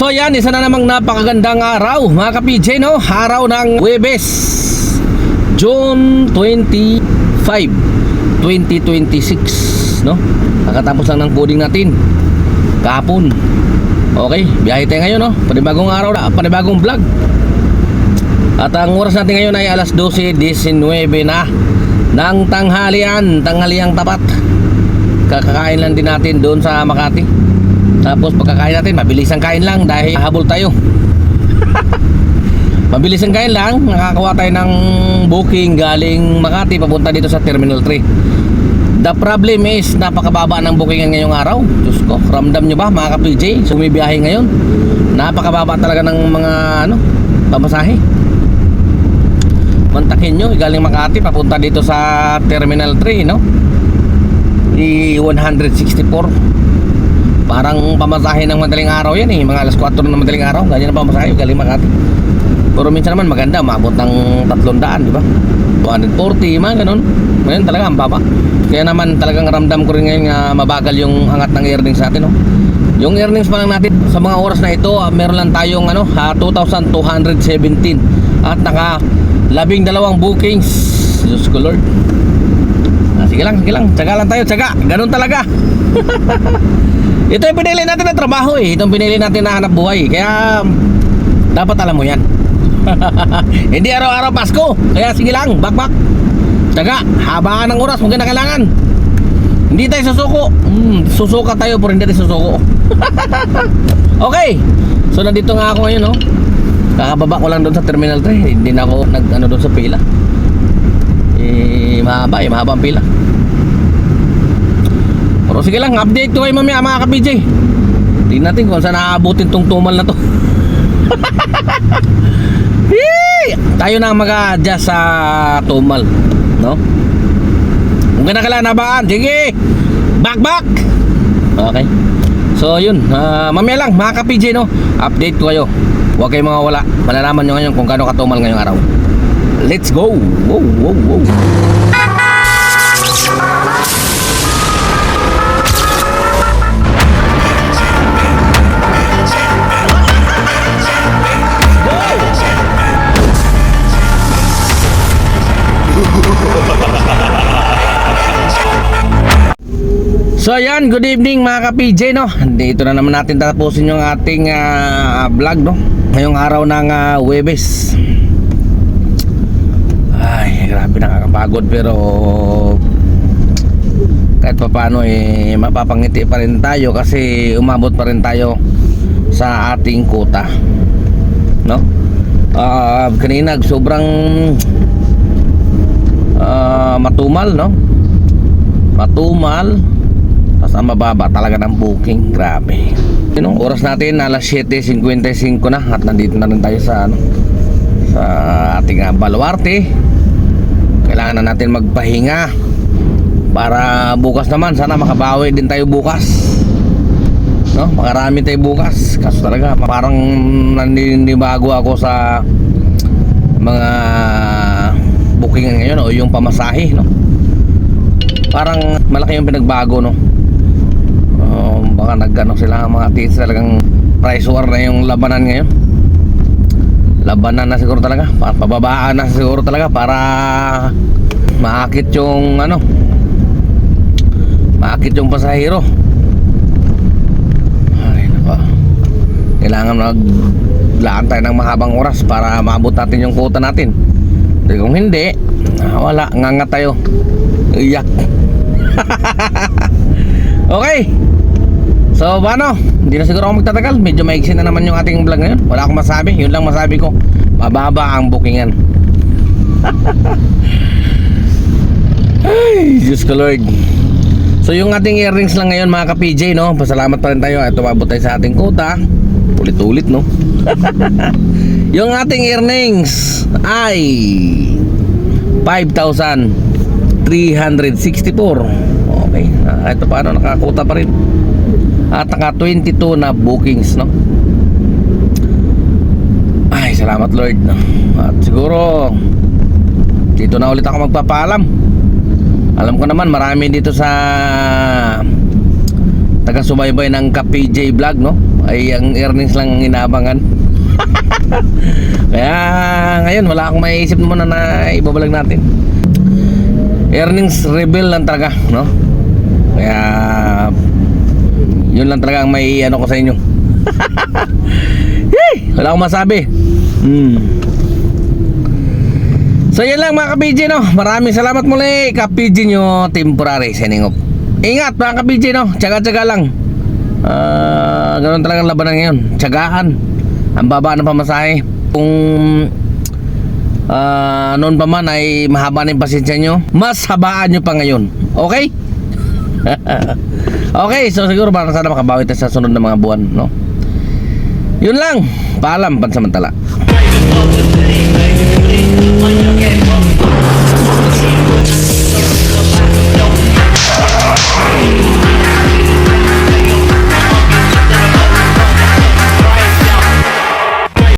So yan, isa na namang napakagandang araw mga ka-PJ, no? Araw ng Huwebes, June 25, 2026, no? Nakatapos lang ng coding natin kahapon. Okay, biyahe tayo ngayon, no? Panibagong araw na, panibagong vlog. At ang oras natin ngayon ay alas 12:19 na ng tanghaliang tapat. Kakakain lang din natin doon sa Makati. Tapos pagkakain natin, mabilis ang kain lang dahil habol tayo. Mabilis ang kain lang, nakakawa tayo ng booking galing Makati papunta dito sa Terminal 3. The problem is, napakababa ng bookingan ngayong araw. Diyos ko, ramdam nyo ba mga ka-PJ? Sumibiyahe ngayon, napakababa talaga ng mga pamasahe. Mantakin nyo, galing Makati papunta dito sa Terminal 3, no? 164. Parang pamasahe ng madaling araw yan eh. Mga alas 4 ng madaling araw, ganyan ang pamasahe galing Makati. Pero minsan naman maganda, maabot ng 300, di ba? 240, mga ganun. Ngayon talaga ang baba. Kaya naman talagang ramdam ko rin ngayon nga mabagal yung angat ng earnings natin, no? Yung earnings pa lang natin sa mga oras na ito, meron lang tayong 2,217 at naka 12 bookings. Diyos ko Lord. Sige lang, tsaga lang tayo, tsaga. Ganun talaga. Ito yung pinili natin na trabaho eh. Ito yung pinili natin na hanap buhay. Kaya dapat alam mo yan. Hindi araw-araw Pasko. Kaya sige lang, bakbak. Tsaga, habaan ng oras kung kailangan. Hindi tayo susuko. Susuka tayo pero hindi tayo susuko. Okay. So nandito nga ako ngayon, no? Kakababa ko lang doon sa Terminal 3. Hindi na ako nag-ano doon sa pila. Mahaba ang pila. Pero sige lang, update ko kayo mamaya mga ka-PJ. Tingnan natin kung saan naaabutin tong tumal na to. Tayo na mag-adjust sa tumal, no? Kung kailangan nabaan, sige, back. Okay. So yun, mamaya lang mga ka-PJ, no? Update ko kayo. Huwag kayong mawawala. Malalaman nyo ngayon kung gaano katumal ngayong araw. Let's go. Wow. So ayan, good evening mga ka-PJ, no? Dito na naman natin tapusin yung ating vlog, no? Ngayong araw ng Huwebes. Ay, grabe, nakakapagod pero kahit pa paano mapapangiti pa rin tayo kasi umabot pa rin tayo sa ating quota, no? Kanina sobrang matumal, no? Matumal. Tapos ang mababa talaga ng booking. Grabe. Oras natin alas 7:55 na. At nandito na rin tayo sa sa ating baluarte. Kailangan na natin magpahinga para bukas naman sana makabawi din tayo bukas, no? Makarami tayo bukas. Kaso talaga parang naninibago ako sa mga booking ngayon o yung pamasahe, no? Parang malaki yung pinagbago, no? Baka nagano sila mga tiits, talagang price war na yung labanan ngayon. Labanan na siguro talaga, pababaan na siguro talaga para maakit yung maakit yung pasahero. Ay nako, kailangan maglaan tayo ng mahabang oras para maabot natin yung quota natin. Kasi kung hindi, wala, ngangat tayo, iyak. Okay. So paano? Hindi na siguro ako magtatagal. Medyo maigsi na naman yung ating vlog ngayon. Wala akong masabi. Yun lang masabi ko. Mababa ang bookingan. Ay, Diyos ko Lord. So yung ating earnings lang ngayon mga ka-PJ, no? Pasalamat pa rin tayo. Ito, mabot tayo sa ating quota. Ulit-ulit, no? Yung ating earnings ay 5,364. Okay. Ito paano, nakakuta pa rin. At naka 22 na bookings, no? Ay, salamat Lord. At siguro dito na ulit ako magpapaalam. Alam ko naman marami dito sa taga-subaybay ng ka-PJ vlog, no? ay ang earnings lang ang inaabangan. Kaya ngayon wala akong maiisip muna na ibabalag natin. Earnings reveal lang talaga, no? Kaya yun lang talaga ang may ano ko sa inyo. Hey, wala akong masabi. So yan lang mga ka-PJ, no? Maraming salamat muli ka-PJ nyo temporary signing off. Ingat mga ka-PJ, no? Tsaga-tsaga lang. Ganun talagang labanan ngayon. Tsagaan. Ang baba ng pamasahe. Kung noon pa man ay mahaba na yung pasensya nyo, mas habaan nyo pa ngayon. Okay? Okay, so siguro para sana makabawi tayo sa sunod na mga buwan, no? Yun lang. Paalam pansamantala.